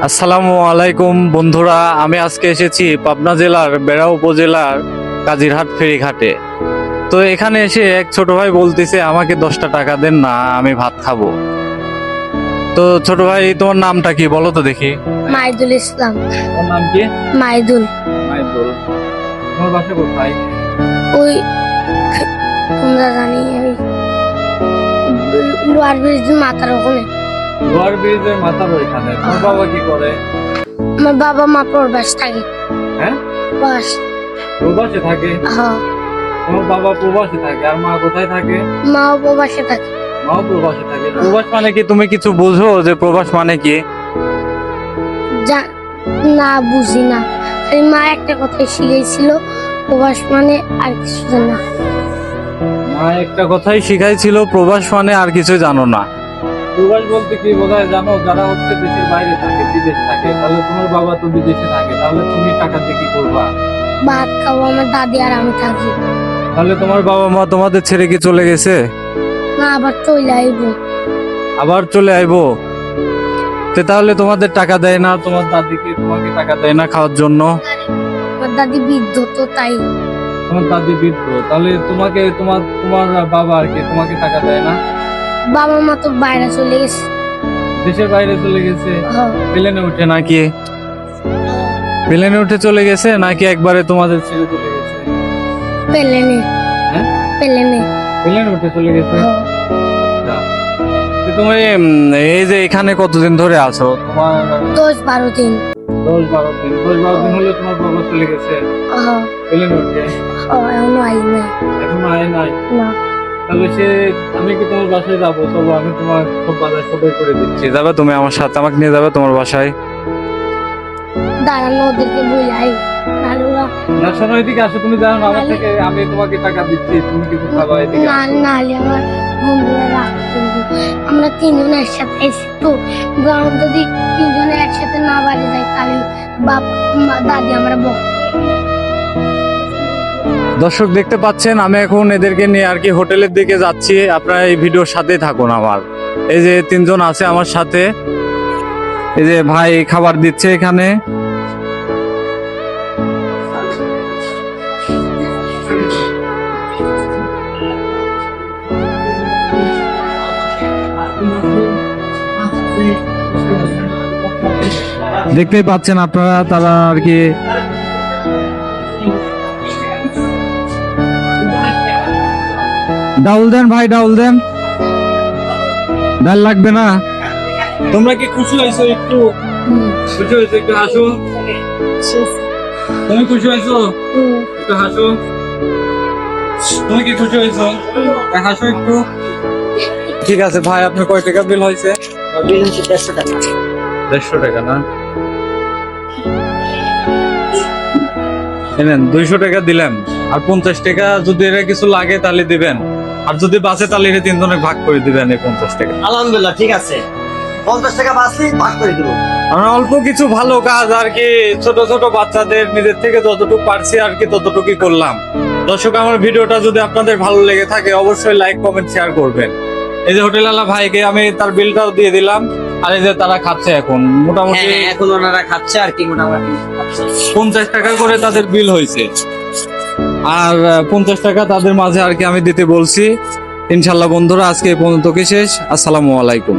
আসসালামু আলাইকুম বন্ধুরা, আমি আজকে এসেছি পাবনা জেলার বেড়া উপজেলার কাজিরহাট ফেরিঘাটে। তো এখানে এসে এক ছোট ভাই বলতেছে আমাকে 10টা টাকা দেন না, আমি ভাত খাবো। তো ছোট ভাই, তোমার নামটা কি বলো তো দেখি। মাইদুল ইসলাম। তোমার নাম কি? মাইদুল। মাইদুল। তোমার বাসা কোথায়? ওই তোমরা জানি ওই লোয়ার ব্রিজের মাথার ওখানে। লোয়ার ব্রিজের মাথার ওইখানে। তোমার বাবা কি করে? আমার বাবা মা প্রবাস থাকে। হ্যাঁ, বাস। প্রবাসে থাকে? হ্যাঁ। তোমার বাবা প্রবাসে থাকে আর মা কোথায় থাকে? মাও প্রবাসে থাকে। মাও প্রবাসে থাকে। প্রবাস মানে কি, তুমি কিছু বুঝো যে প্রবাস মানে কি? না, বুঝি না। খালি মা একটা কথাই শিখেছিল, প্রবাস মানে আর কিছু জানি না। মা একটা কথাই শিখাইছিল, প্রবাস মানে আর কিছু জানো না। প্রবাস বলতে কি বোঝায় জানো? যারা হচ্ছে দেশের বাইরে থাকে, বিদেশ থাকে। তাহলে তোমার বাবা তো বিদেশে থাকে, তাহলে তুমি টাকা দিয়ে কি করবা? ভাত খাবো, আমার দাদি আর আমি থাকি। তাহলে তোমার বাবা মা তোমাদের ছেড়ে কি চলে গেছে? না, আবার চলে আইবো। আবার চলে আইবো? তাহলে তোমাদের টাকা দেয় না? তোমার দাদিকে তোমাকে টাকা দেয় না খাওয়ার জন্য? আমার দাদি বৃদ্ধ, তো তাই। তোমার দাদি বৃদ্ধ, তাহলে তোমাকে তোমার তোমার বাবা আর কি তোমাকে টাকা দেয় না? বাবা মা তো বাইরে চলে গেছে। দেশের বাইরে চলে গেছে? হ্যাঁ। প্লেনে উঠে নাকি? প্লেনে উঠে চলে গেছে নাকি একবারে তোমাদের ছেড়ে চলে গেছে? প্লেনে। হ্যাঁ, প্লেনে। প্লেনে উঠে চলে গেছে। হ্যাঁ। আচ্ছা। তো তুমি এই যে এখানে কতদিন ধরে আছো? তোমার 10-12 দিন। 10-12 দিন। 10-12 দিন হলে তোমার বাবা চলে গেছে হ্যাঁ। প্লেনে উঠে? এখনো আই নাই। এখনো আয় নাই? না। তাহলে আমি কি তোমার বাসায় যাবো? চলো, আমি তোমার সব বাজার সদাই করে দিচ্ছি। যাবে তুমি আমার সাথে? আমাকে নিয়ে যাবে তোমার বাসায়? দাঁড়ানো, ওদেরকে বলাই। না, শোনো, এদিকে আসো। তুমি জানো না আমার থেকে আমি তোমাকে টাকা দিচ্ছি, তুমি কিছু খাবা। এদিকে না, আসো। নাহলে আমার বন্ধুরা রাগ করবে। আমরা তিনজন একসাথে এসেছি তো, আমরা যদি তিনজনে একসাথে না বাড়ি যাই তাহলে বাপ দাদি আমরা দর্শক দেখতে পাচ্ছেন, আমি এখন এদেরকে নিয়ে আর কি হোটেলের দিকে যাচ্ছি। আপনারা এই ভিডিওর সাথেই থাকুন আমার। এই যে 3জন আছে আমার সাথে। এই যে ভাই খাবার দিচ্ছে এখানে। দেখতেই পাচ্ছেন আপনারা, তারা আর কি ডাউল দেন ভাই, ডাউল দেন। ডাল লাগবে না? তোমরা কি খুশি হয়েছো? একটু খুশি হয়েছো? একটু হাসো। তুমি খুশি হয়েছো? একটু হাসো। তুমি কি খুশি হয়েছো? হাসো একটু। ঠিক আছে ভাই, আপনার কয় টাকা বিল হয়েছে? 150 টাকা। 150 টাকা না? এনেন, 200 টাকা দিলাম। আর 50 টাকা যদি এর কিছু লাগে তাহলে দিবেন, আর যদি বাঁচে তাহলে এটা 3 জনে ভাগ করে দিবেন এই 50 টাকা। আলহামদুলিল্লাহ, ঠিক আছে। 50 টাকা বাঁচলে ভাগ করে দেবো। আমরা অল্প কিছু ভালো কাজ আর কি, ছোট ছোট বাচ্চাদের নিজের থেকে যতটুকু পারছি আর কি ততটুকুই করলাম। দর্শক, আমার ভিডিওটা যদি আপনাদের ভালো লেগে থাকে অবশ্যই লাইক, কমেন্ট, শেয়ার করবেন। এই যে হোটেলওয়ালা ভাইকে আমি তার বিলটাও দিয়ে দিলাম। আর এই যে তারা খাচ্ছে এখন, মোটামুটি এখন ওনারা খাচ্ছে আর কি, মোটামুটি 50 টাকা করে তাদের বিল হয়েছে। আর 50 টাকা তাদের মাঝে আর কি আমি দিতে বলছি। ইনশাল্লাহ বন্ধুরা, আজকে এই পর্যন্ত কি শেষ। আসসালামু আলাইকুম।